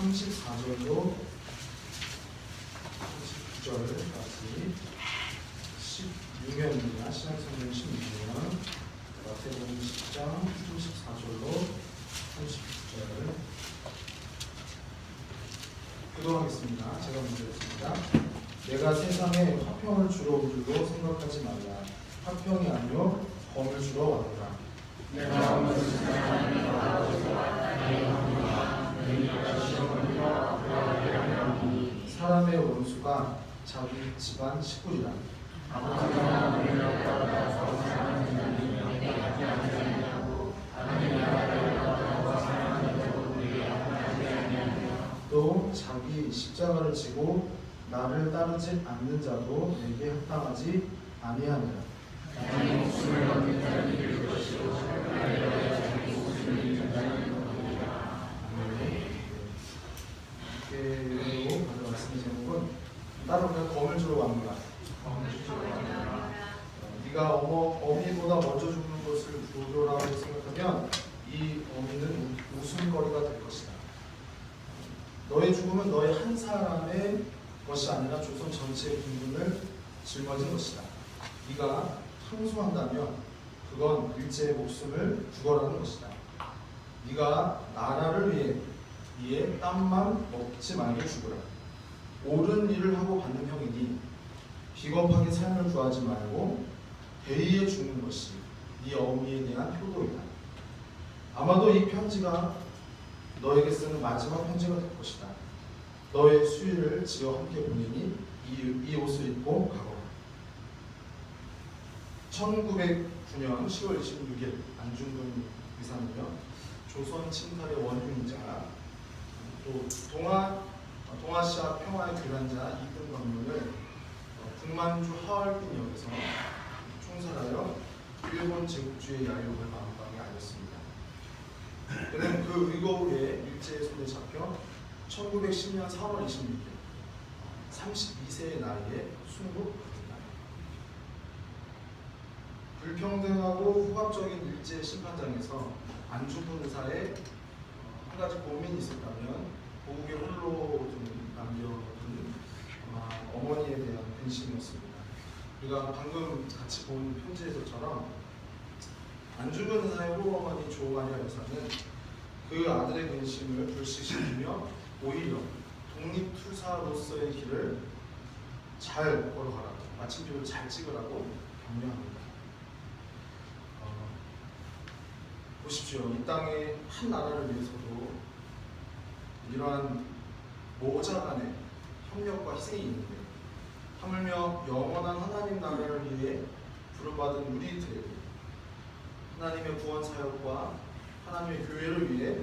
34절로 39절까지 16년입니다. 신약성경 16년 마태복음 10장 34절로 39절 교도하겠습니다. 제가 먼저 했습니다. 내가 세상에 화평을 주러 온 줄로 생각하지 말라. 화평이 아니요 검을 주러 왔노라. 내가 오늘 세상에 나아가서 왔다니 하노라. 너희가 시험하며 불안하게 하노니 사람의 원수가 자기 집안 식구리라. 아버지가 너희를 따라서 사랑하느니 내가 하지 아니하고 하나님 나라를 따라서 사랑하는 자들에게 하지 아니하며 또 자기 십자가를 지고 나를 따르지 않는 자도 내게 합당하지 아니하니라. 자기 목숨을 얻는 자는 잃을 것이고 살려야 자기 목숨을 잃는 자는 얻으리라. 이렇게 가져 말씀의 제목은 따로 그냥 검을 주러 왔노라. 네가 어미보다 먼저 죽는 것을 부조라고 생각하면 이 어미는 웃음거리가 될 것이다. 너의 죽음은 너의 한 사람의 것이 아니라 조선 전체의 국민을 짊어진 것이다. 네가 항소한다면 그건 일제의 목숨을 구걸하는 것이다. 네가 나라를 위해 땀만 먹지 말고 죽으라. 옳은 일을 하고 받는 형이니 비겁하게 삶을 구하지 말고 대의에 죽는 것이 네 어미에 대한 효도이다. 아마도 이 편지가 너에게 쓰는 마지막 편지가 될 것이다. 너의 수의를 지어 함께 보내니 이 옷을 입고 가거라. 1909년 10월 26일 안중근 의사는요, 조선 침탈의 원흉이자 또 동아시아 평화의 교란자 2등 관문을 북만주 하얼빈역에서 총살하여 일본 제국주의 야욕을 마음방에 알렸습니다. 그는 그 의거 후에 일제의 손에 잡혀 1910년 4월 26일 32세의 나이에 순국합니다. 불평등하고 후압적인 일제 심판장에서 안중근 의사의 한 가지 고민이 있었다면 고국에 홀로 좀 남겨둔 어머니에 대한 근심이었습니다. 우리가 방금 같이 본 편지에서처럼 안중근 의사의 호어머니 조마리아 여사는 그 아들의 근심을 불식시키며 오히려 독립투사로서의 길을 잘 걸어가라고, 마침표를 잘 찍으라고 격려합니다. 보십시오. 이 땅의 한 나라를 위해서도 이러한 모자 간의 협력과 희생이 있는데, 하물며 영원한 하나님 나라를 위해 부름받은 우리들에게 하나님의 구원 사역과 하나님의 교회를 위해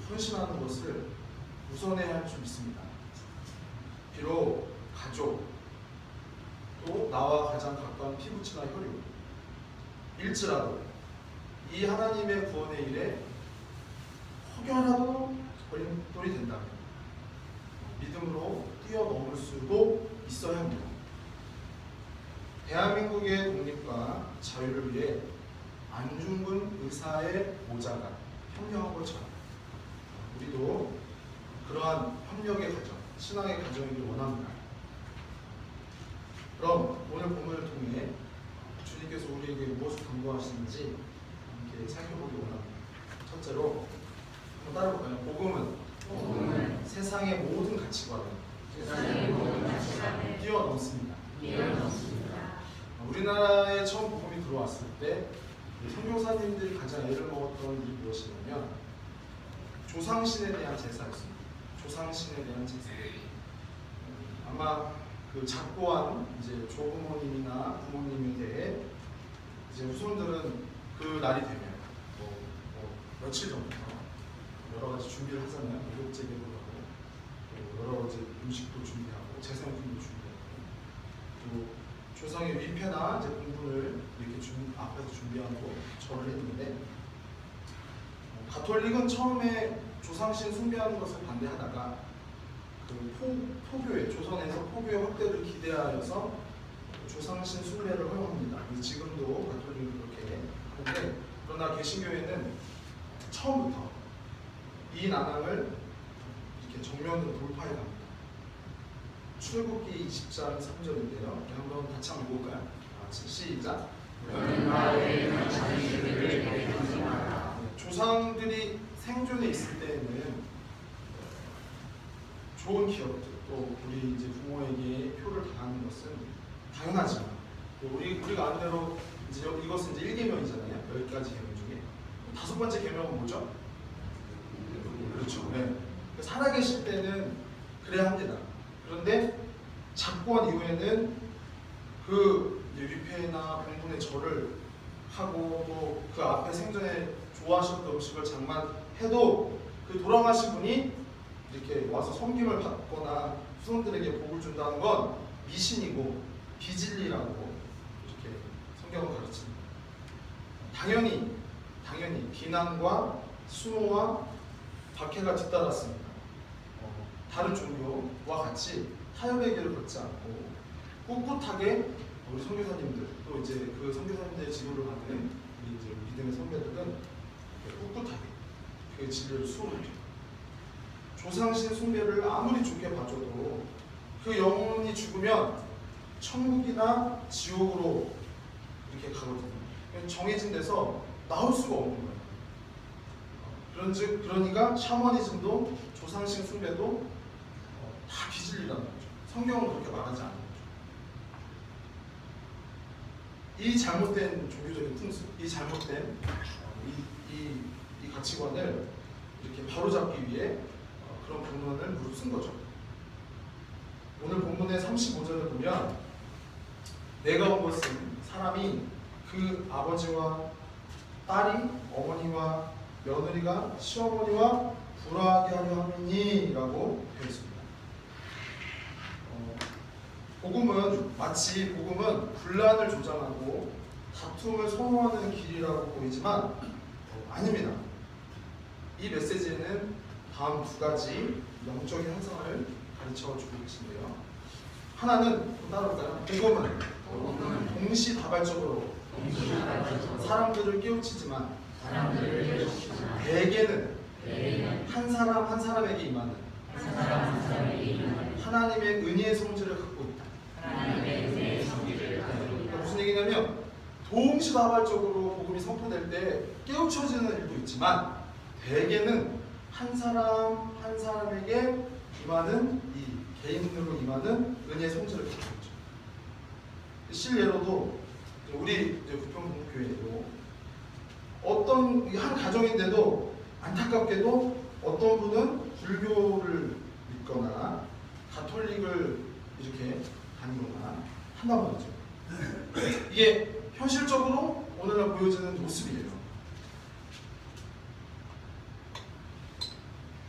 헌신하는 것을 우선해야 할 줄 믿습니다. 비록 가족, 또 나와 가장 가까운 피부친한 혈육 일지라도 이 하나님의 구원의 일에 혹여라도 걸림돌이 된다면 믿음으로 뛰어넘을 수도 있어야 합니다. 대한민국의 독립과 자유를 위해 안중근 의사의 모자가 협력한 것처럼 우리도 그러한 협력의 가정, 신앙의 가정이길 원합니다. 그럼 오늘 본문을 통해 주님께서 우리에게 무엇을 강구하시는지 함께 살펴보기 원합니다. 첫째로 한번 따라볼까요? 복음은 세상의 모든 가치관을 뛰어넘습니다. 우리나라에 처음 복음이 들어왔을 때 선교사님들이 가장 애를 먹었던 일이 무엇이냐면 조상신에 대한 제사였습니다. 조상신에 대한 제사. 아마 그 작고한 이제 조부모님이나 부모님에 대해 이제 후손들은 그 날이 되면 며칠 전부터 여러 가지 준비를 하잖아요. 목욕제기도 하고 또 여러 가지 음식도 준비하고 제사용품도 준비하고 또 조상의 위패나 이제 공분을 이렇게 앞에서 준비하고 절을 했는데 가톨릭은 처음에 조상신 숭배하는 것을 반대하다가 그 포교회, 조선에서 포교의 확대를 기대하여서 조상신 숭배를 허용합니다. 지금도 가톨릭은 그렇게 하는데, 그러나 개신교회는 처음부터 이 이 난항을 이렇게 정면으로 돌파해 갑니다. 출애굽기 20장 3절인데요. 한번 같이 한번 볼까요? 시작. 조상들이 생존해 있을 때에는 좋은 기업들, 또 우리 이제 부모에게 표를 당하는 것은 당연하지만, 우리가 아는 대로 이제 이것은 이제 1계명이잖아요. 10가지 계명 중에 5번째 계명은 뭐죠? 그렇죠. 네. 살아계실 때는 그래야 합니다. 그런데 작고한 이후에는 그 위패나 공분의 절을 하고 또 그 앞에 생전에 좋아하셨던 음식을 장만해도 그 돌아가신 분이 이렇게 와서 섬김을 받거나 후손들에게 복을 준다는 건 미신이고 비진리라고 이렇게 성경은 가르칩니다. 당연히 비난과 수모와 박해가 뒤따랐습니다. 다른 종교와 같이 타협의 길을 걷지 않고 꿋꿋하게 우리 선교사님들, 또 이제 그 선교사님들의 지도를 받는 우리 이제 믿음의 선배들은 꿋꿋하게 그 진리를 수호하죠. 조상신 숭배를 아무리 좋게 봐줘도 그 영혼이 죽으면 천국이나 지옥으로 이렇게 가거든요. 정해진 데서 나올 수가 없는 거예요. 그러니까 샤머니즘도 조상신 숭배도 다 비진리라는 거죠. 성경은 그렇게 말하지 않는 거죠. 이 잘못된 종교적인 풍습, 이 잘못된 이 가치관을 이렇게 바로잡기 위해 그런 본문을 무릅쓴 거죠. 오늘 본문의 35절을 보면 내가 온 것은 사람이 그 아버지와 딸이 어머니와 며느리가 시어머니와 불화하게 하려 함이니라고 되어 있습니다. 마치 복음은 분란을 조장하고 다툼을 선호하는 길이라고 보이지만 아닙니다. 이 메시지에는 다음 두 가지 영적인 현상을 가르쳐주고 계신데요. 하나는 따라올까요? 복음은 동시다발적으로 사람들을 깨우치지만 대개는 한 사람 한 사람에게 임하는 하나님의 은혜의 성질을 갖고 있다. 무슨 얘기냐면 동시다발적으로 복음이 선포될 때 깨우쳐지는 일도 있지만 대개는 한 사람 한 사람에게 임하는 이 개인으로 임하는 은혜의 성질을 갖고 있죠. 실례로도 우리 부평동교회도 어떤 한 가정인데도 안타깝게도 어떤 분은 불교를 믿거나 가톨릭을 이렇게 다니거나 한단 말이죠. 이게 현실적으로 오늘날 보여지는 모습이에요.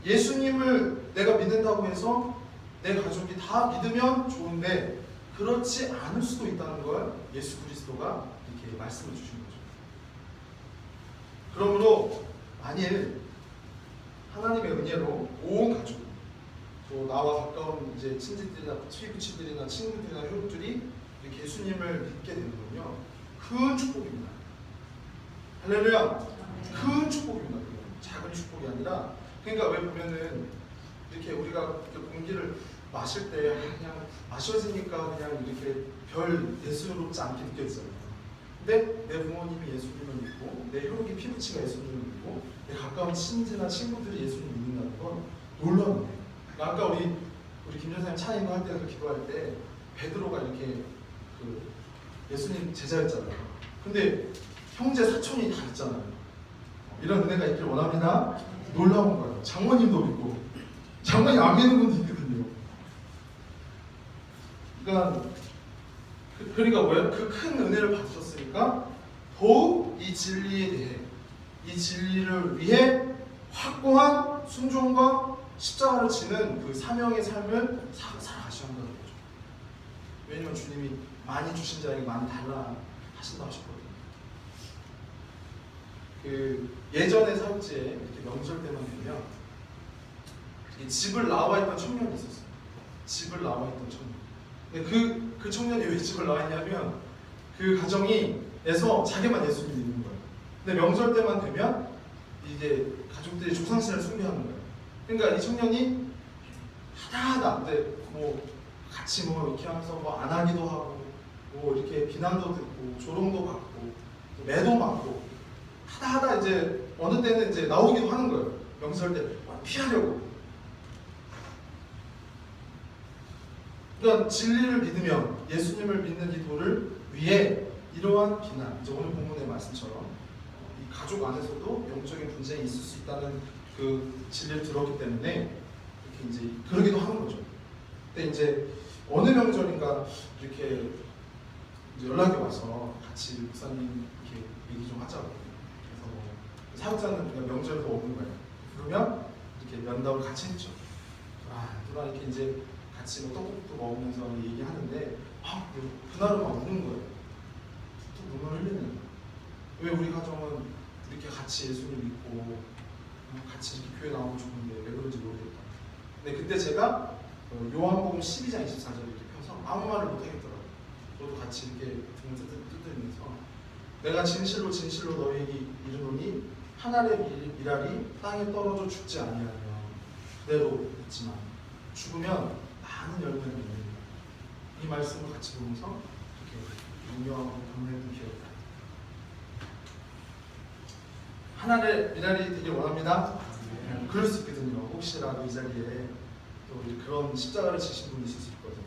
예수님을 내가 믿는다고 해서 내 가족이 다 믿으면 좋은데 그렇지 않을 수도 있다는 걸 예수 그리스도가 이렇게 말씀을 주신 거죠. 그러므로 만일 하나님의 은혜로 온 가족, 또 나와 가까운 이제 친지들이나 피부치들이나 친구들이나 혈육들이 예수님을 믿게 되는 건요, 큰 축복입니다. 할렐루야! 큰 축복입니다. 작은 축복이 아니라, 그러니까 왜 보면은 이렇게 우리가 공기를 마실 때 그냥 마셔지니까 그냥 이렇게 별 예수롭지 않게 느껴지잖아요. 근데 내 부모님이 예수님을 믿고 내 혈육이 피부치가 예수님을 믿고 내 가까운 친지나 친구들이 예수님을 믿는다는 건 놀라운 거예요. 아까 우리 김전사님 찬양도 할 때 그 기도할 때 베드로가 이렇게 그 예수님 제자였잖아요. 근데 형제 사촌이 다 있잖아요. 이런 은혜가 있길 원합니다. 놀라운 거예요. 장모님도 믿고 장모님 안 믿는 분도 있거든요. 그러니까 뭐예요? 그 큰 은혜를 받으셨으니까 더욱 이 진리에 대해, 이 진리를 위해 확고한 순종과 십자가를 지는 그 사명의 삶을 살아가셔야 한다는 거죠. 왜냐면 주님이 많이 주신 자에게 많이 달라 하신다 하셨거든요. 그 예전의 사역지에 이렇게 명절 때만 되면 집을 나와 있던 청년이 있었어요. 집을 나와 있던 청년. 근데 그 청년이 왜 집을 나와 있냐면 그 가정에서 자기만 예수님 믿는 거예요. 근데 명절 때만 되면 이제 가족들이 조상신을 숭배하는 거예요. 그러니까 이 청년이 하다 근데 뭐 같이 뭐 이렇게 하면서 뭐 안 하기도 하고 뭐 이렇게 비난도 듣고 조롱도 받고 매도 맞고 하다 이제 어느 때는 이제 나오기도 하는 거예요. 명절 때 피하려고. 그러니까 진리를 믿으면 예수님을 믿는 이 도를 위해 이러한 비난, 이제 오늘 본문의 말씀처럼 이 가족 안에서도 영적인 분쟁이 있을 수 있다는 그 진리를 들었기 때문에 이렇게 이제 그러기도 하는 거죠. 근데 이제 어느 명절인가 이렇게 이제 연락이 와서 같이 목사님 이렇게 얘기 좀 하자고. 그래서 뭐 사역자는 우리가 명절에 더 오는 거예요. 그러면 이렇게 면담을 같이 했죠. 누가 이렇게 이제 같이 뭐 떡국도 먹으면서 얘기하는데 그날은 막 우는 거예요. 또 눈물 흘리는 거예요. 왜 우리 가정은 이렇게 같이 예수님 믿고 같이 이렇게 교회 나오면 좋은데 왜 그런지 모르겠다. 근데 그때 제가 요한복음 12장 24절 이렇게 펴서 아무 말을 못 하겠더라고요. 저도 같이 이렇게 등을 뜯으면서 내가 진실로 진실로 너희에게 이르노니 하늘의 미랄이 땅에 떨어져 죽지 아니하며 그대로 있지만 죽으면 많은 열매를 맺는다. 이 말씀을 같이 보면서 이렇게 명료하고 감명했던 기억이 나요. 하늘의 미랄이 되길 원합니다. 그럴 수 있거든요. 혹시라도 이 자리에 또 그런 십자가를 지신 분이 있을 수 있거든요.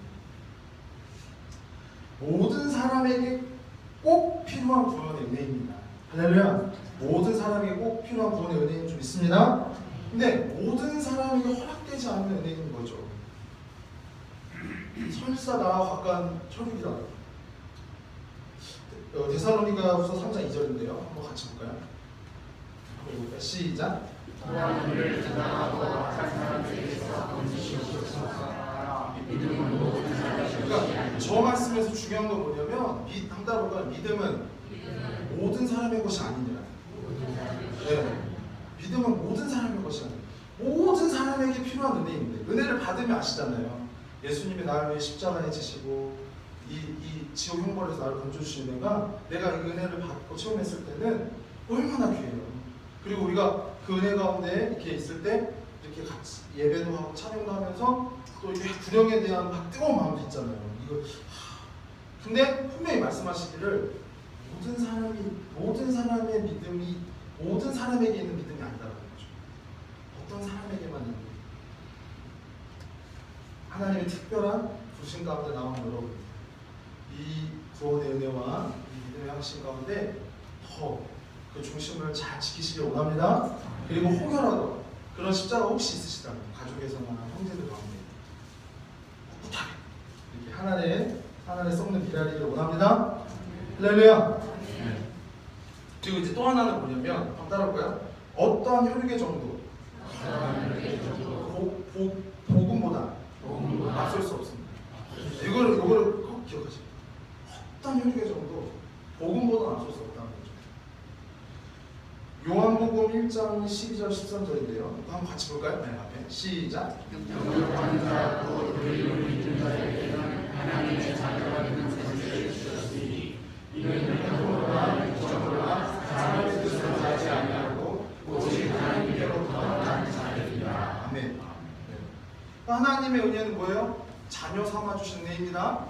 모든 사람에게 꼭 필요한 구원의 은혜입니다. 할렐루야. 모든 사람에게 꼭 필요한 구원의 은혜는 좀 있습니다. 근데 모든 사람에게 허락되지 않는 은혜인 거죠. 설사 나와 가까운 혈육이라. 데살로니가후서 3장 2절인데요. 한번 같이 볼까요? 한번 볼까요? 시작. 또한 우리를 주장하고 악한 사람들에게서 건지시옵소서. 믿음은 모든 사람에게 그러니까 저 말씀에서 중요한 건 뭐냐면 믿음은 모든 사람의 것이 아니냐. 네. 믿음은 모든 사람의 것이 아니에요. 모든 사람에게 필요한 은혜인데 은혜를 받으면 아시잖아요. 예수님이 나를 위해 십자가에 지시고 이 지옥 형벌에서 나를 건져주신 은혜가 내가 이 은혜를 받고 체험했을 때는 얼마나 귀해요. 그리고 우리가 그 은혜 가운데 이렇게 있을 때 이렇게 같이 예배도 하고 찬양도 하면서 또 이렇게 구령에 대한 막 뜨거운 마음도 있잖아요. 근데 분명히 말씀하시기를 모든 사람의 믿음이 모든 사람에게 있는 믿음이 아니다라는 거죠. 어떤 사람에게만 있는 하나님의 특별한 부신 가운데 나온 여러분, 이 구원의 은혜와 이 믿음의 확신 가운데 더 그 중심을 잘 지키시길 원합니다. 그리고 혹여라도 그런 십자가 혹시 있으시다면 가족에서나 형제들 가운데 꿋꿋하게 이렇게 하나님의 썩는 미랄이를 원합니다. 할렐루야. 그리고 이제 또 하나는 뭐냐면 한번 따라볼까요? 어떠한 혈육의 정도 복음보다 앞설 수 없습니다. 이거를 꼭 기억하시고 어떠한 혈육의 정도 복음보다 앞설 수 없다는 거죠. 요한복음 1장 12절 13절인데요. 한번 같이 볼까요? 네, 앞에 시작. 영접하는 자 곧 그리로 믿는 자에게는 하나님의 자녀가 되는 권세를 주셨으니 이는 행동으로나 육정으로나 사람의 뜻으로 하지 아니하고 오직 하나님께로부터 난 자녀이라. 아멘. 하나님의 은혜는 뭐예요? 자녀 삼아주신 은혜입니다.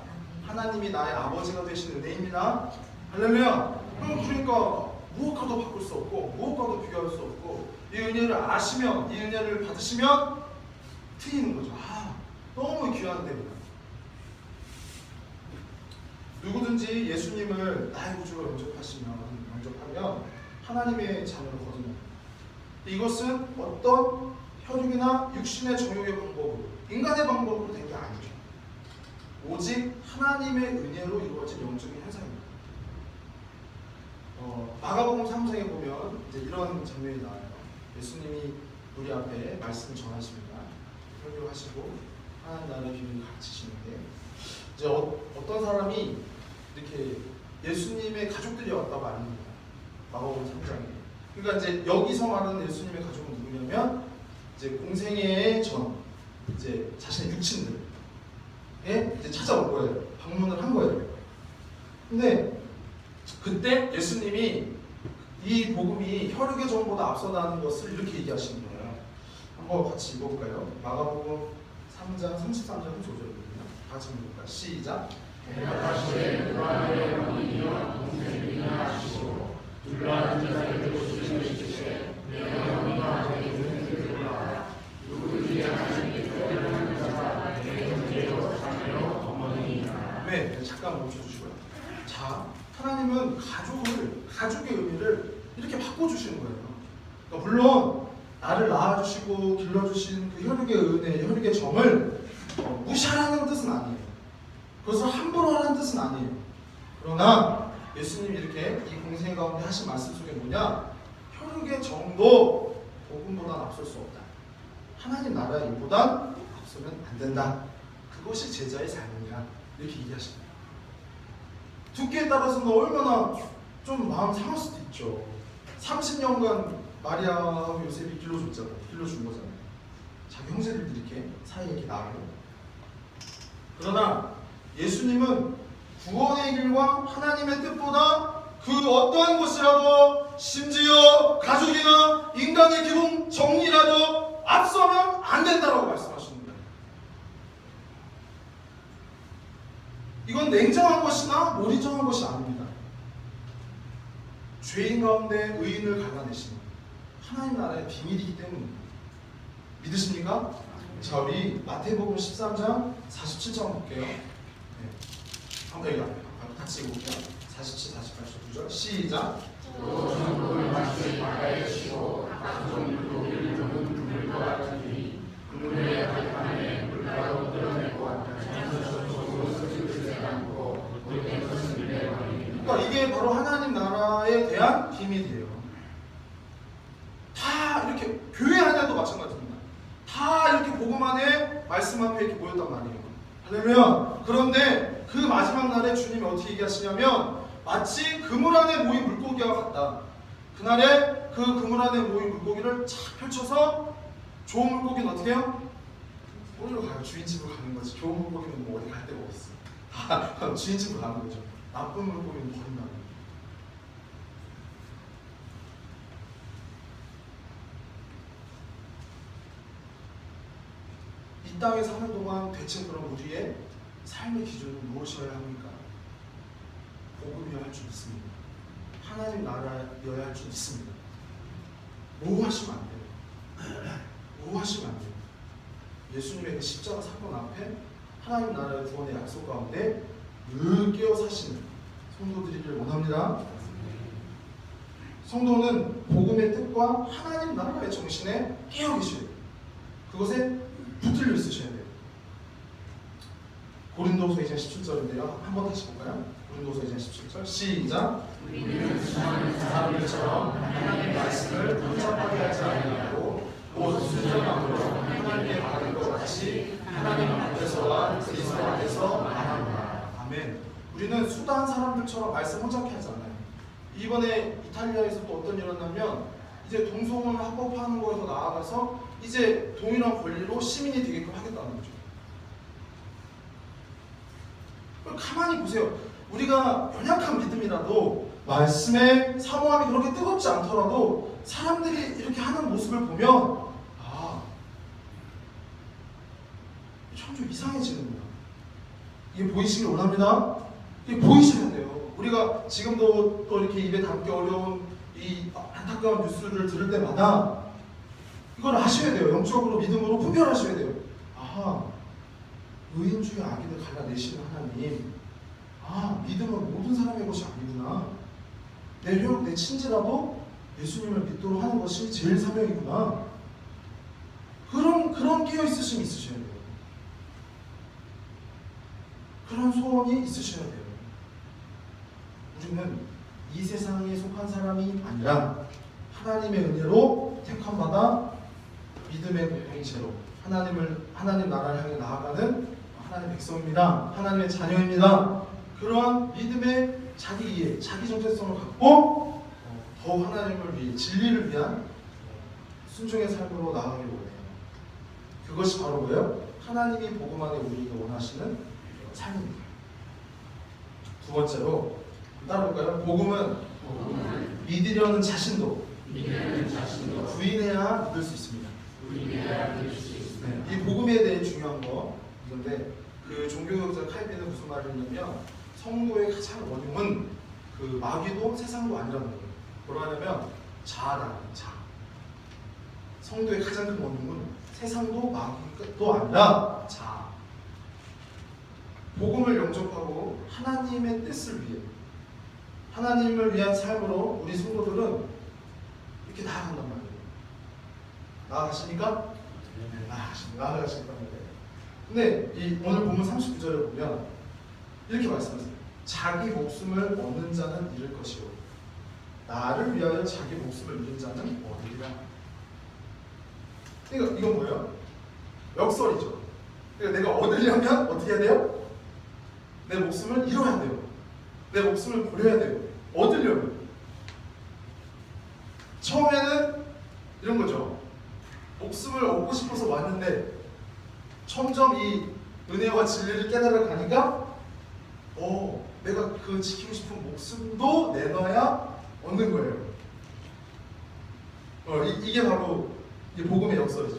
하나님이 나의 아버지가 되신 은혜입니다. 할렐루야. 그러니까 무엇과도 바꿀 수 없고 무엇과도 비교할 수 없고 이 은혜를 아시면 이 은혜를 받으시면 트이는 거죠. 너무 귀한 은혜입니다. 누구든지 예수님을 나의 구주로 영접하면 하나님의 자녀를 거듭납니다. 이것은 어떤 혈육이나 육신의 정욕의 방법으로 인간의 방법으로 된 게 아니죠. 오직 하나님의 은혜로 이루어진 영적인 현상입니다. 마가복음 3장에 보면 이제 이런 장면이 나와요. 예수님이 우리 앞에 말씀을 전하십니다. 설교하시고 하나님 나라의 비밀을 가르치시는데 이제 어떤 사람이 이렇게 예수님의 가족들이 왔다고 아닙니다. 마가복음 3장에. 그러니까 이제 여기서 말하는 예수님의 가족은 누구냐면 이제 공생애의 전 이제 자신의 육친들에 이제 찾아올 거예요. 방문을 한 거예요. 근데 그때 예수님이 이 복음이 혈육의 정보보다 앞서나는 것을 이렇게 얘기하시는 거예요. 한번 같이 읽어볼까요? 마가복음 3장 33절 한 소절이거든요. 같이 읽어볼까요? 시작. 대답하시되 누가 영혼이여 동생이나 하시고 둘러앉은 자들도 주님을 주시되 내 영혼과 내 동생들과 누구든지 하나님께 교회하는 자가 내 형제요 자매요 어머니이나. 네, 잠깐 멈춰주시고요. 자, 하나님은 가족의 의미를 이렇게 바꿔주시는 거예요. 그러니까 물론 나를 낳아주시고 길러주신 그 혈육의 은혜, 혈육의 정을 무시하라는 뜻은 아니에요. 그것을 함부로 하라는 뜻은 아니에요. 그러나 예수님이 이렇게 이 공생 가운데 하신 말씀 속에 뭐냐? 혈육의 정도 복음보단 앞설 수 없다. 하나님 나라의 일보단 앞서면 안 된다. 그것이 제자의 삶이야. 이렇게 얘기하십니다. 듣기에 따라서는 얼마나 좀 마음 상할 수도 있죠. 30년간 마리아하고 요셉이 길러준 거잖아요. 자기 형제들도 이렇게 사이에 이렇게 나고. 그러나 예수님은 구원의 길과 하나님의 뜻보다 그 어떠한 것이라도 심지어 가족이나 인간의 기본 정리라도 앞서면 안 된다라고 말씀하시는 거예요. 이건 냉정한 것이나 무리정한 것이 아닙니다. 죄인 가운데 의인을 갈라내시는 하나님 나라의 비밀이기 때문입니다. 믿으십니까? 자, 우리 마태복음 13장 47장 볼게요. 네. 한번 여기 같이 읽어볼게요. 47, 48절 2절 시작. 또 전국을 마치 바다에 치고 각종 물고기를 먹은 그물과 같으니 그물의 발판에 물가로 끌어내고 자연스럽고 스스로 담고 물에 것을 내버리니. 그러니까 이게 바로 하나님 나라에 대한 비밀이에요. 다 이렇게 교회 안에도 마찬가지입니다. 다 이렇게 복음 안에 말씀 앞에 이렇게 모였단 말이에요. 할렐루야. 그런데 그 마지막 날에 주님이 어떻게 얘기하시냐면 마치 그물 안에 모인 물고기와 같다. 그날에 그 그물 안에 모인 물고기를 착 펼쳐서 좋은 물고기는 어떻게 해요? 어디로 가요? 주인 집으로 가는 거지. 좋은 물고기는 뭐 어디 갈 데가 어딨어. 주인 집으로 가는 거죠. 나쁜 물고기는 버린다는 거죠. 이 땅에 사는 동안 대체 그럼 우리의 삶의 기준은 무엇이어야 합니까? 복음이어야 할 줄 믿습니다. 하나님 나라여야 할 줄 믿습니다. 모호하시면 안 돼요. 모호하시면 안 돼요. 예수님의 그 십자가 사건 앞에 하나님 나라의 구원의 약속 가운데 늘 깨어 사시는 성도들이길 원합니다. 성도는 복음의 뜻과 하나님 나라의 정신에 깨어 계셔야 돼요. 그것에 붙들려 있으셔야 돼요. 고린도서 2장 17절인데요. 한번 다시 볼까요? 고린도서 2장 17절 시작. 우리는 수많은 사람들처럼 하나님의 말씀을 복잡하게 하지 아니하고 곧 순전함으로 하나님께 받은 것 같이 하나님 앞에서와 그리스도 앞에서 말합니다. 아멘. 우리는 수다한 사람들처럼 말씀 혼잡게 하지 않아요. 이번에 이탈리아에서 또 어떤 일이 일어나면 이제 동성혼을 합법화하는 거에서 나아가서 이제 동일한 권리로 시민이 되게끔 하겠다는 거죠. 가만히 보세요. 우리가 연약한 믿음이라도 말씀의 사모함이 그렇게 뜨겁지 않더라도 사람들이 이렇게 하는 모습을 보면 참 좀 이상해지는구나. 이게 보이시길 원합니다. 이게 보이셔야 돼요. 우리가 지금도 또 이렇게 입에 담기 어려운 이 안타까운 뉴스를 들을 때마다 이걸 아셔야 돼요. 영적으로 믿음으로 분별하셔야 돼요. 아하, 의인주의 악인을 갈라내시는 하나님. 믿음은 모든 사람의 것이 아니구나. 내 혈육, 내 친지라도 예수님을 믿도록 하는 것이 제일 사명이구나. 그런 깨어있으심이 있으셔야 돼요. 그런 소원이 있으셔야 돼요. 우리는 이 세상에 속한 사람이 아니라 하나님의 은혜로 택함받아 믿음의 공동체로 하나님 나라를 향해 나아가는 하나님의 백성입니다. 하나님의 자녀입니다. 그러한 믿음의 자기 이해, 자기 정체성을 갖고 더 하나님을 위해 진리를 위한 순종의 삶으로 나아가기를 원해요. 그것이 바로 뭐예요? 하나님이 복음 안에 우리에게 원하시는 삶입니다. 두 번째로 따라볼까요? 복음은 믿으려는 자신도 부인해야 믿을 수 있습니다. 이 복음에 대해 중요한 거 이건데 그 종교学자 칼빈은 무슨 말을 했냐면 성도의 가장 원흉은 그 마귀도 세상도 아니라는 거예요. 뭐라 하냐면 자아라는 자. 성도의 가장 큰 원흉은 세상도 마귀도 아니라 자. 복음을 영접하고 하나님의 뜻을 위해 하나님을 위한 삶으로 우리 성도들은 이렇게 나아간단 말이에요. 나아가십니까? 나아가신단 말이에요. 근데 이 오늘 본문 39절에 보면 이렇게 말씀하세요. 자기 목숨을 얻는 자는 잃을 것이요 나를 위하여 자기 목숨을 잃는 자는 얻으리라. 그러니까 이건 뭐예요? 역설이죠. 그러니까 내가 얻으려면 어떻게 해야 돼요? 내 목숨을 잃어야 돼요. 내 목숨을 버려야 돼요. 얻으려면. 처음에는 이런 거죠. 목숨을 얻고 싶어서 왔는데 점점 이 은혜와 진리를 깨달아 가니까 내가 그 지키고 싶은 목숨도 내놔야 얻는 거예요. 이게 바로 이 복음의 역설이죠.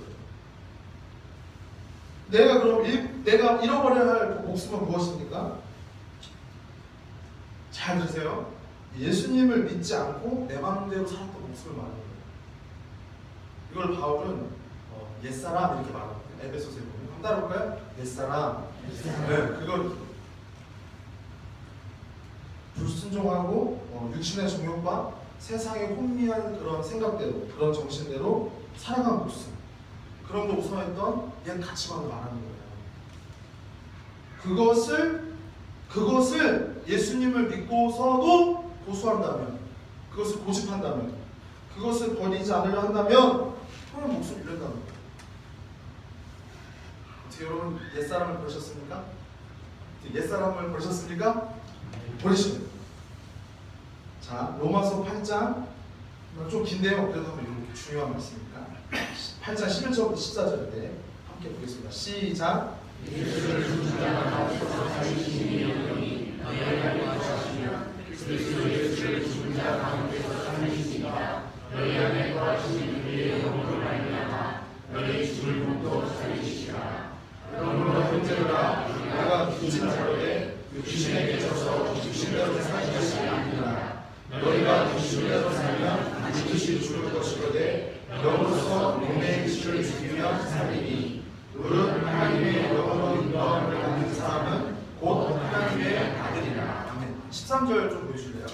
내가 그럼 내가 잃어버려야 할 목숨은 무엇입니까? 잘 들으세요. 예수님을 믿지 않고 내 마음대로 살았던 목숨을 말하는 거예요. 이걸 바울은 옛사람 이렇게 말합니다. 에베소서에 보면 한번 따라볼까요? 옛사람. 네, 그걸 불순종하고 육신의 정욕과 세상의 혼미한 그런 생각대로 그런 정신대로 살아간 목숨, 그런 거 우선했던 옛 가치관을 말하는 거예요. 그것을 예수님을 믿고서도 고수한다면, 그것을 고집한다면, 그것을 버리지 않으려 한다면 그런 목숨 잃는다는 거예요. 어떻게 여러분 옛사람을 버리셨습니까? 옛사람을 버리셨습니까? 버리시면 됩니다. 자, 로마서 8장 좀 긴데요. 그래도 한번 이렇게 중요한 말씀이니까 8장 11절부터 14절인데 함께 보겠습니다. 시작. 예수를 죽은 가운데서 살리시니 영원히 너희를 구하시며 그리스도 예수를 죽은 자 가운데서 살리시니가 너희 안에 거하시는 그의 영으로 말미암아 너희 죽을 몸도 살리시리라. 그러므로 형제들아 내가 믿진 자로되 육신에 갇혀서 육신대로 사는 것이 아니라 너희가 육신대로 살면 반드시 죽을 것이거되 영으로서 몸의 육신을 죽이면 살리니 물은 하나님의 영으로 인도함을 받는 사람은 곧 하나님의 아들이라. 아멘. 13절 좀 보여줄래요?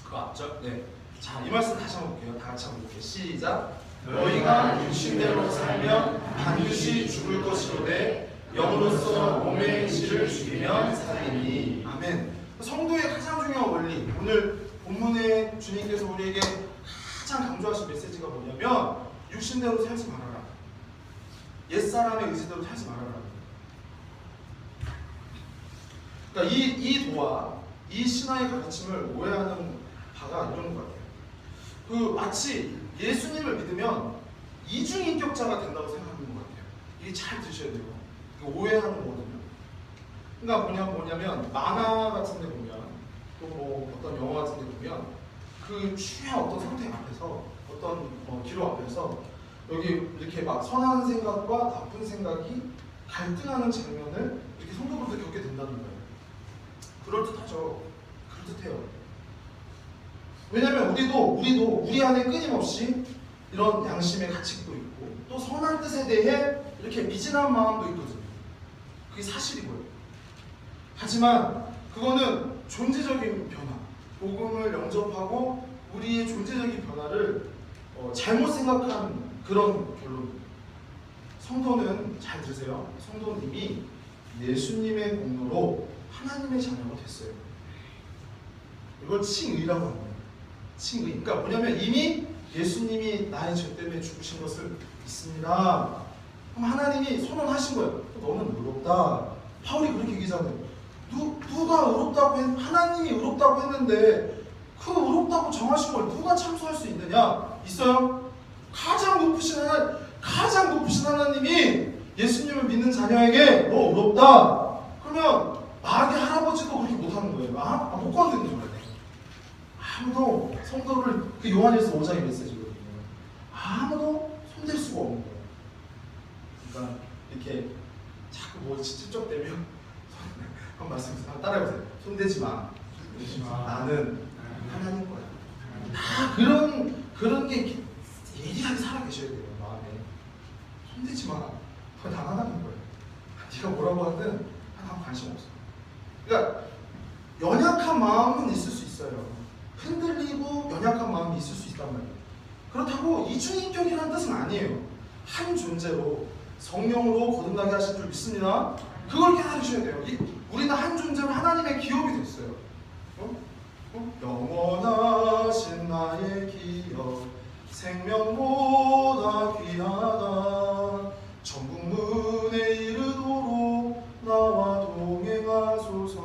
그 앞절? 네. 자, 이 말씀 다시 한번 볼게요. 다 같이 한번 볼게요. 시작. 너희가 육신대로 살면 반드시 죽을 것이로되 영으로서 몸의 실을 죽이면 살리니. 아멘. 성도의 가장 중요한 원리, 오늘 본문에 주님께서 우리에게 가장 강조하신 메시지가 뭐냐면 육신대로 살지 말아라. 옛사람의 의지대로 살지 말아라. 그러니까 이 도와 이 신화의 가르침을 오해하는 바가 이런 것 같아요. 그 마치 예수님을 믿으면 이중인격자가 된다고 생각하는 것 같아요. 이게 잘 드셔야 돼요. 오해하는 거거든요. 그러니까 뭐냐면 만화 같은 데 보면 또 뭐 어떤 영화 같은 데 보면 그 중요한 어떤 선택 앞에서 어떤 기로 앞에서 여기 이렇게 막 선한 생각과 나쁜 생각이 갈등하는 장면을 이렇게 성도들도 겪게 된다는 거예요. 그럴듯하죠. 그럴듯해요. 왜냐면 우리도 우리 안에 끊임없이 이런 양심의 가책도 있고 또 선한 뜻에 대해 이렇게 미진한 마음도 있거든요. 그게 사실이고요. 하지만 그거는 존재적인 변화, 복음을 영접하고 우리의 존재적인 변화를 잘못 생각한 그런 결론입니다. 성도는 잘 들으세요. 성도는 이미 예수님의 공로로 하나님의 자녀가 됐어요. 이걸 칭의라고 합니다. 칭의. 그러니까 뭐냐면 이미 예수님이 나의 죄 때문에 죽으신 것을 믿습니다. 그럼 하나님이 선언하신 거예요. 너는 의롭다. 바울이 그렇게 얘기하잖아요. 누가 의롭다고 하나님이 의롭다고 했는데 그 의롭다고 정하신 걸 누가 참소할 수 있느냐? 있어요? 가장 높으신 하나님이 예수님을 믿는 자녀에게 너 의롭다. 그러면 마귀 할아버지도 그렇게 못하는 거예요. 못 건드리는 거예요. 아무도 성도를 그 요한일서 5장의 메시지거든요. 아무도 손댈 수가 없는 거예요. 이렇게 자꾸 뭐 찝쩍대면 한 말씀 따라해보세요. 손대지 마. 나는 하나님 거야. 다 그런 게 예리하게 살아계셔야 돼요. 마음에. 손대지 마. 다 하나님 거야. 네가 뭐라고 하든 하나님 관심 없어. 그러니까 연약한 마음은 있을 수 있어요. 흔들리고 연약한 마음이 있을 수 있단 말이에요. 그렇다고 이중인격이라는 뜻은 아니에요. 한 존재로 성령으로 거듭나게 하실 줄 믿습니다. 그걸 깨달으셔야 돼요. 우리는 한 존재로 하나님의 기업이 됐어요. 영원하신 나의 기업 생명보다 귀하다. 천국문에 이르도록 나와 동행하소서.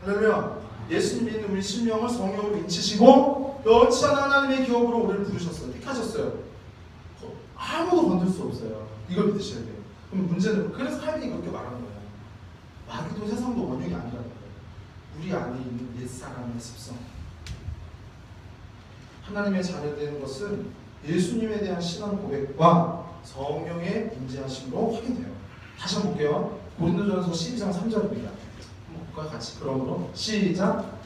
할렐루야. 예수님 믿는 우리 심령을 성령으로 인치시고 여치 않은 하나님의 기업으로 우리를 부르셨어요. 택하셨어요. 아무도 건들 수 없어요. 이걸 믿으셔야 돼요. 그럼 문제는 그래서 칼빈이 그렇게 말하는 거예요. 마귀도 세상도 원흉이 아니라는 거예요. 우리 안에 있는 옛사람의 습성. 하나님의 자녀되는 것은 예수님에 대한 신앙 고백과 성령의 임재하심으로 확인돼요. 다시 한번 볼게요. 고린도전서 12장 3절입니다. 한번 볼까요? 같이. 그러므로 시작.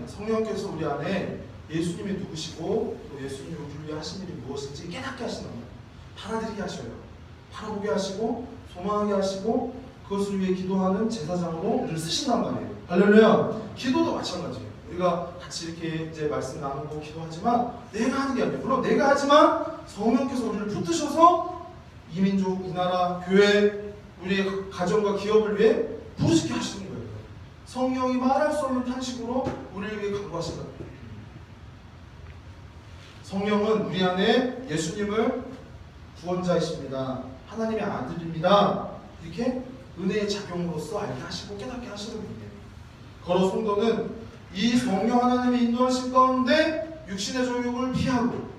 성령께서 우리 안에 예수님이 누구시고 또 예수님이 우리를 위해 하신 일이 무엇인지 깨닫게 하시는 거예요. 받아들이게 하셔요. 바라보게 하시고 소망하게 하시고 그것을 위해 기도하는 제사장으로 우리를 쓰신단 말이에요. 할렐루야. 기도도 마찬가지예요. 우리가 같이 이렇게 이제 말씀 나누고 기도하지만 내가 하는 게 아니에요. 물론 내가 하지만 성령께서 우리를 붙드셔서 이 민족, 이 나라, 교회, 우리의 가정과 기업을 위해 부르시게 하시는 거예요. 성령이 말할 수 없는 탄식으로 우리를 위해 간구하신다. 성령은 우리 안에 예수님을 구원자이십니다. 하나님의 아들입니다. 이렇게 은혜의 작용으로서 알게 하시고 깨닫게 하시는 분이에요. 거로 성도는 이 성령 하나님의 인도하신 가운데 육신의 정욕을 피하고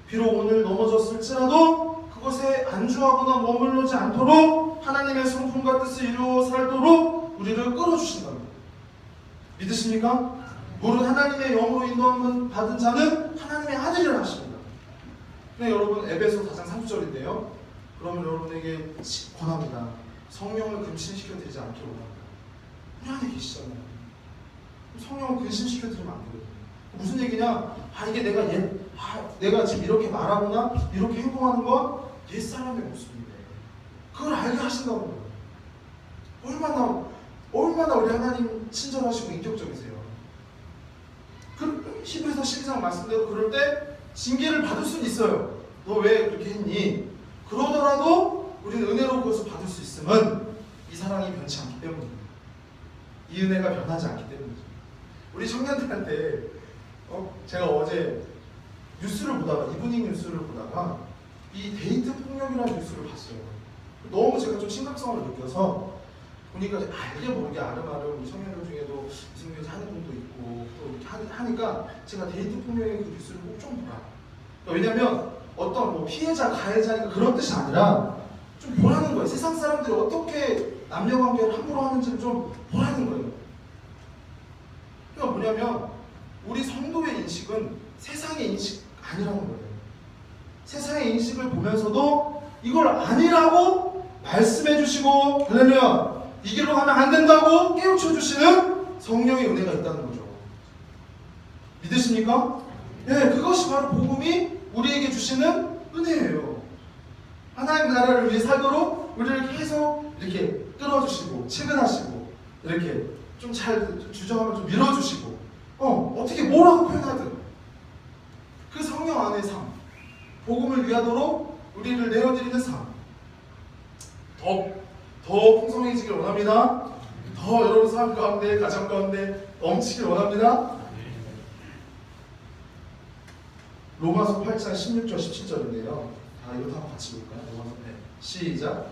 비록 오늘 넘어졌을지라도 그것에 안주하거나 머물르지 않도록 하나님의 성품과 뜻을 이루어 살도록 우리를 끌어주신답니다. 믿으십니까? 무릇 하나님의 영으로 인도함을 받은 자는 하나님의 아들이라 하십니다. 네, 여러분 에베소 4장 3절인데요. 그러면 여러분에게 권합니다. 성령을 근심시켜 드리지 않기로 원합니다. 우리 안에 계시잖아요. 성령을 근심시켜 드리면 안 되거든요. 무슨 얘기냐? 이게 내가 지금 이렇게 말하거나 이렇게 행동하는 건 옛사람의 모습인데 그걸 알게 하신다고 거예요. 얼마나 우리 하나님 친절하시고 인격적이세요. 그 히브리서 12장 말씀대로 그럴 때 징계를 받을 수는 있어요. 너 왜 그렇게 했니? 그러더라도 우리는 은혜로 그것을 받을 수 있음은 이 사랑이 변치 않기 때문입니다. 이 은혜가 변하지 않기 때문이죠. 우리 청년들한테 제가 어제 뉴스를 보다가 이브닝 뉴스를 보다가 이 데이트 폭력이라는 뉴스를 봤어요. 너무 제가 좀 심각성을 느껴서 보니까 알게 모르게 아름아름 우리 청년들 중에도 이승교에서 하는 분도 있고 또 이렇게 하니까 제가 데이트 폭력의 그 뉴스를 꼭 좀 보라. 왜냐면 어떤 뭐 피해자 가해자니까 그런 뜻이 아니라 좀 보라는 거예요. 세상 사람들이 어떻게 남녀관계를 함부로 하는지를 좀 보라는 거예요. 그러니까 뭐냐면 우리 성도의 인식은 세상의 인식 아니라는 거예요. 세상의 인식을 보면서도 이걸 아니라고 말씀해 주시고 할렐루야 이 길로 가면 안 된다고 깨우쳐 주시는 성령의 은혜가 있다는 거죠. 믿으십니까? 네, 그것이 바로 복음이 우리에게 주시는 은혜예요. 하나님 나라를 위해 살도록 우리를 계속 이렇게 끌어주시고 채근하시고 이렇게 좀 잘 주장하면 좀 밀어주시고 어떻게 뭐라고 표현하든 그 성령 안의 삶 복음을 위하도록 우리를 내어드리는 삶 더 풍성해지길 원합니다. 더 여러분 삶 가운데 가정 가운데 넘치길 원합니다. 로마서 8장 16절 17절인데요. 이것도 한번 같이 볼까요? 로마서 8 시작.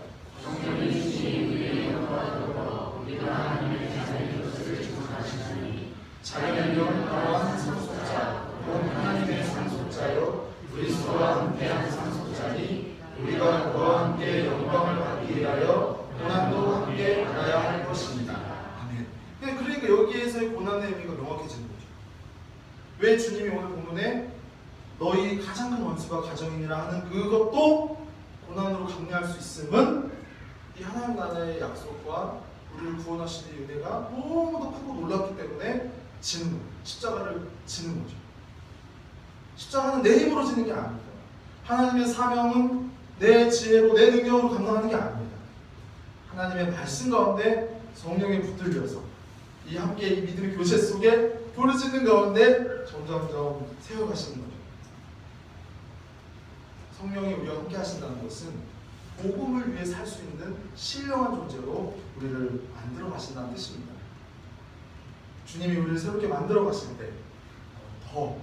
자기는 영원한 상속자 곧 하나님의 상속자요 그리스도와 함께한 상속자니 우리가 그와 함께 영광을 받기 위하여 고난도 함께 함께 알아야 할 것입니다. 아멘. 그러니까 여기에서의 고난의 의미가 명확해지는 거죠. 왜 주님이 오늘 본문에 너희 가장 큰 원수가 가정이니라 하는 그것도 고난으로 감내할 수 있음은 이 하나님 나라의 약속과 우리를 구원하시는 은혜가 너무도 크고 놀랍기 때문에 지는 거예요. 십자가를 지는 거죠. 십자가는 내 힘으로 지는 게 아닙니다. 하나님의 사명은 내 지혜로 내 능력으로 감당하는 게 아닙니다. 하나님의 말씀 가운데 성령에 붙들려서 이 함께 이 믿음의 교제 속에 부르짖는 가운데 점점점 세워가시는 거죠. 성령이 우리와 함께 하신다는 것은 복음을 위해 살 수 있는 신령한 존재로 우리를 만들어 가신다는 뜻입니다. 주님이 우리를 새롭게 만들어 가실 때 더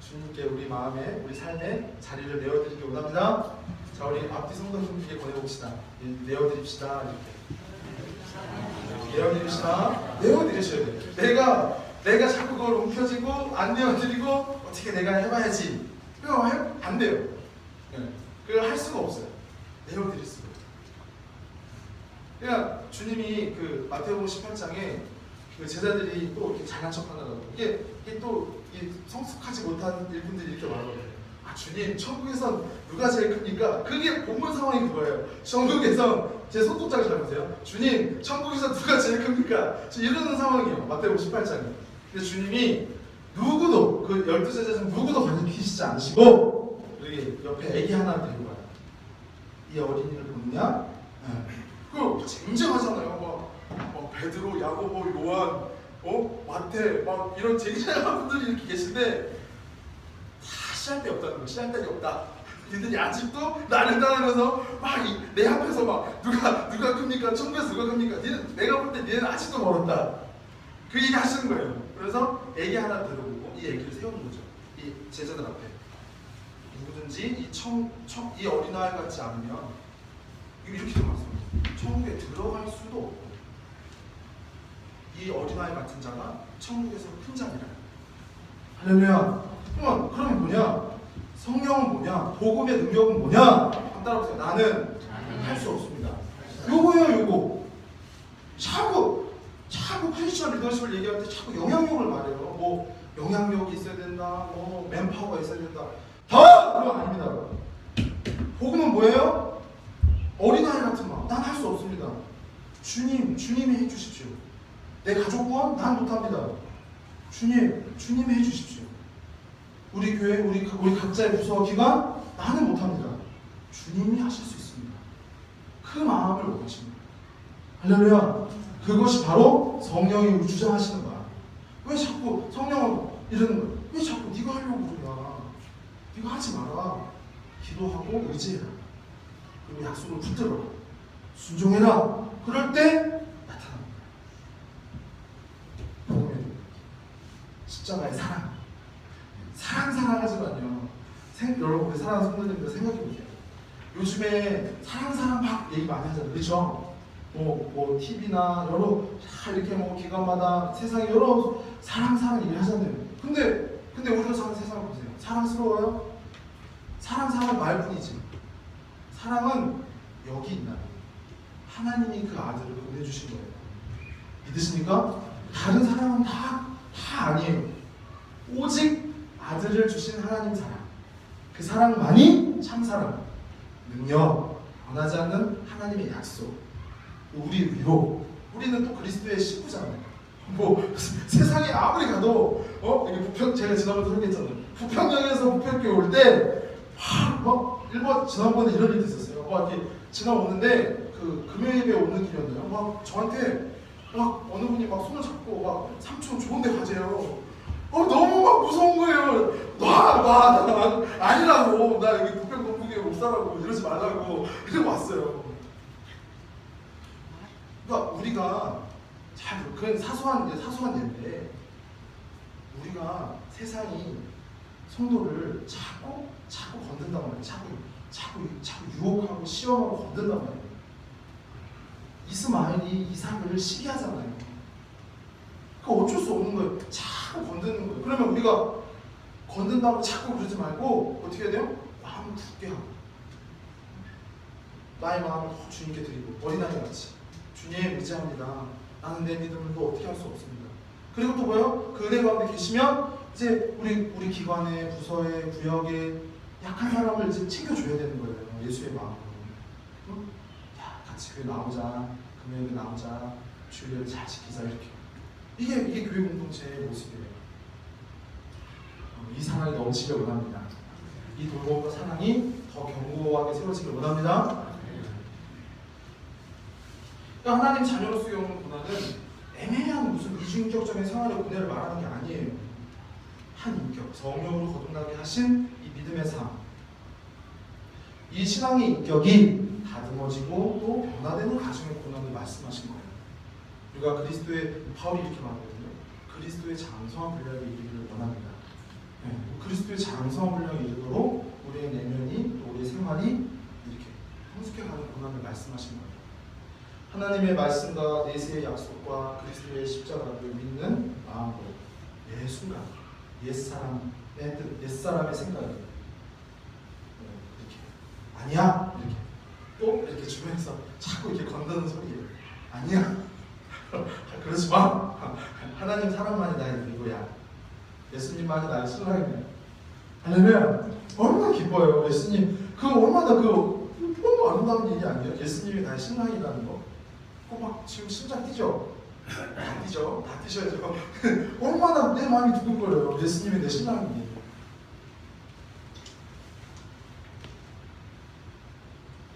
주님께 우리 마음에 우리 삶에 자리를 내어드리기 원합니다. 자, 우리 앞뒤 성도님께 권해봅시다. 내어드립시다. 이렇게 내어드립시다. 내어드리셔야 돼요. 내가 자꾸 그걸 움켜쥐고 안 내어드리고 어떻게 내가 해봐야지. 그거 안 돼요. 그걸 할 수가 없어요. 내어드릴 수가 없어요. 그러니까 주님이 그 마태복음 18장에 그 제자들이 또 이렇게 잘난 척하느라고 이게 또 성숙하지 못한 일꾼들이 이렇게 말하거든요. 아, 주님, 천국에선 누가 제일 큽니까? 그게 본문 상황이 그거예요. 천국에선 제 손톱장을 잘 보세요. 주님, 천국에서 누가 제일 큽니까? 이러는 상황이에요. 마태복음 18장에. 근데 주님이 누구도 그 12제자 중 누구도 가리키시지 않으시고 여기 옆에 애기 하나 데리고 와요. 이 어린이를 보느냐? 그 쟁쟁하잖아요. 막 베드로, 야고보, 요한, 마태, 막 이런 쟁쟁한 분들이 이렇게 계신데 다 시할 데 없다는 거예요. 시할 데가 없다. 니들이 아직도 나를 따르면서 막 내 앞에서 막 누가 큽니까? 천국에서 누가 큽니까? 내가 볼 때 니는 아직도 멀었다. 그 얘기 하시는 거예요. 그래서 애기 하나 들어오고 이 애기를 세우는 거죠. 이 제자들 앞에. 누구든지 이 어린아이 같지 않으면 이렇게 말씀합니다. 천국에 들어갈 수도 없고 이 어린아이 같은 자가 천국에서 큰 자니라. 할렐루야. 그러면 뭐냐? 성령은 뭐냐? 복음의 능력은 뭐냐? 한번 따라보세요. 나는 할 수 없습니다. 요거예요, 요거. 자꾸 크리스천 리더십을 얘기할 때 자꾸 영향력을 말해요. 뭐 영향력이 있어야 된다, 뭐 맨파워가 있어야 된다. 다 그건 아닙니다. 복음은 뭐예요? 어린아이 같은 마음. 난 할 수 없습니다. 주님이 해주십시오. 내 가족 구원 난 못합니다. 주님이 해주십시오. 우리 교회, 우리 각자의 부서와 기관 나는 못합니다. 주님이 하실 수 있습니다. 그 마음을 원하십니다. 할렐루야. 그것이 바로 성령이 우리 주장하시는 거야. 왜 자꾸 성령은 이러는 거야? 왜 자꾸 네가 하려고 그러냐? 네가 하지 마라. 기도하고 의지해라. 그리고 약속을 붙들어라. 순종해라. 그럴 때 나타납니다. 복음의 십자가의 사랑하지만요. 여러분 우리 사랑하는 성도님들 생각해보세요. 요즘에 사랑 막 얘기 많이 하잖아요. 그렇죠? 뭐 TV나 여러 이렇게 뭐 기관마다 세상에 여러 사랑 얘기 하잖아요. 근데 우리가 사는 세상을 보세요. 사랑스러워요? 사랑 말뿐이지. 사랑은 여기 있나요? 하나님이 그 아들을 보내주신 거예요. 믿으십니까? 다른 사랑은 다 아니에요. 오직 아들을 주신 하나님 사랑. 그 사랑만이 참사랑. 능력, 변하지 않는 하나님의 약속. 우리 위로. 우리는 또 그리스도의 식구잖아요. 뭐 세상에 아무리 가도 이게 제가 지난번에 설명했잖아요. 부평역에서 부평교회 올 때 일본 지난번에 이런 일도 있었어요. 이렇게 지나오는데 그 금요 예배 오는 길이었나요? 막 저한테 어느 분이 막 손을 잡고 삼촌 좋은데 가재요. 너무 막 무서운 거예요. 나 아니라고. 나 여기 부평 동북에 목사라고 이러지 말라고 이러고 왔어요. 그러니까 우리가 그건 사소한 예인데 우리가 세상이 성도를 자꾸 건든단 말이에요. 자꾸 유혹하고 시험하고 건든단 말이에요. 이스마엘이 이삭을 시기하잖아요. 그거 어쩔 수 없는 거예요. 자꾸 건드는 거예요. 그러면 우리가 건든다고 자꾸 그러지 말고 어떻게 해야 돼요? 마음을 굳게 하고 나의 마음을 주님께 드리고 어린아이 같이 주님 의지합니다. 나는 내 믿음을 또 어떻게 할 수 없습니다. 그리고 또 뭐요? 그 은혜 가운데 계시면 이제 우리 기관에, 부서에, 구역에 약한 사람을 이제 챙겨줘야 되는 거예요. 예수의 마음으로. 응? 야, 같이 교회 나오자. 금요일에 나오자. 주일을 잘 지키자. 이렇게. 이게 교회 공동체의 모습이에요. 이 사랑이 넘치길 원합니다. 이 돌봄과 사랑이 더 견고하게 세워지길 원합니다. 그러니까 하나님 자녀로서의 고난은 애매한 무슨 이중격적인 생활의 고뇌를 말하는 게 아니에요. 한 인격, 성령으로 거듭나게 하신 이 믿음의 삶, 이 신앙의 인격이 다듬어지고 또 변화되는 가정의 고난을 말씀하신 거예요. 우리가 그리스도의, 바울이 이렇게 말하거든요. 그리스도의 장성한 분량에 이르기를 원합니다. 네, 그리스도의 장성한 분량에 이르도록 우리의 내면이 또 우리의 생활이 이렇게 성숙해가는 고난을 말씀하신 거예요. 하나님의 말씀과 내세의 약속과 그리스도의 십자가를 믿는 마음으로 매 순간 옛사람의 생각이 이렇게 아니야 이렇게 또 이렇게 주변에서 자꾸 이렇게 건드는 소리예요. 아니야 그러지 마. 하나님 사랑만이 나의 이거야. 예수님만이 나의 신랑이네. 할렐루야. 얼마나 기뻐요. 예수님 그 얼마나 너무 아름다운 일이 아니에요. 예수님이 나의 신랑이라는 거. 막 지금 심장 뛰죠? 다 뛰죠? 다 뛰셔야죠. 얼마나 내 마음이 두근거려요. 예수님이 내 신랑이니.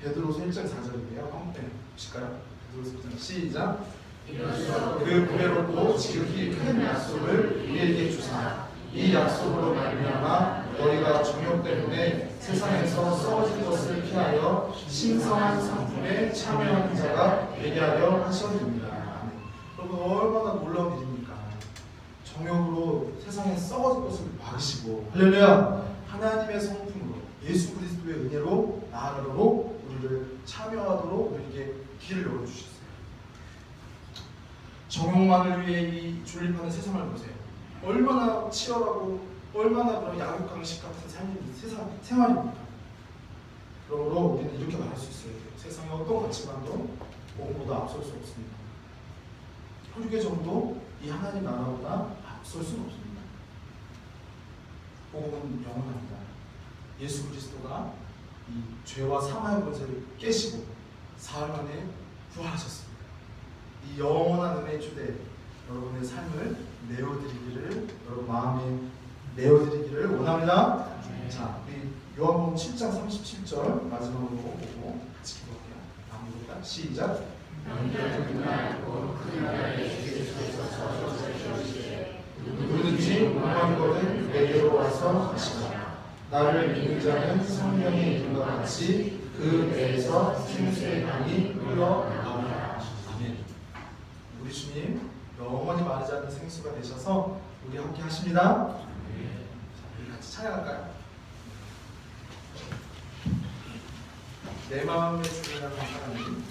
베드로서 1장 4절인데요. 한번 보실까요? 베드로서 1장 시작. 그 보배롭고 지극히 큰 약속을 우리에게 주사 이 약속으로 말미암아 너희가 정욕 때문에 세상에서 썩어진 것을 피하여 신성한 상품에 참여하는 자가 되게 하려 하셨느니라. 여러분 얼마나 놀라운 일입니까? 정욕으로 세상에 썩어진 것을 막으시고 할렐루야 하나님의 성품으로 예수 그리스도의 은혜로 나아가도록 우리를 참여하도록 우리에게 길을 열어주셨어요. 정욕만을 위해 이 존립하는 세상을 보세요. 얼마나 치열하고 얼마나 그런 양육강식 같은 삶이 생활입니까? 그러므로 우리는 이렇게 말할 수 있어요. 세상의 어떤 가치관도 복음보다 앞설 수 없습니다. 혈육의 이 하나님 나라보다 앞설 수는 없습니다. 복음은 영원합니다. 예수 그리스도가 이 죄와 사망의 권세를 깨시고 사흘 만에 부활하셨습니다. 이 영원한 은혜의 주대 여러분의 삶을 내어드리기를 여러분 마음에 내어드리기를 원합니다. 자, 우리 요한복음 7장 37절 마지막으로 보고 같이 기도할게요. 아무것도 시작. 누구든지 원하는 것은 내게로 와서 하시라. 나를 믿는 자는 성령의 이름과 같이 그 배에서 생수의 강이 흘러나오리라. 아멘. 우리 주님 영원히 마르지 않는 생수가 되셔서 우리 함께 하십니다. 우리 같이 찬양할까요? 내 마음의 주인한 하나님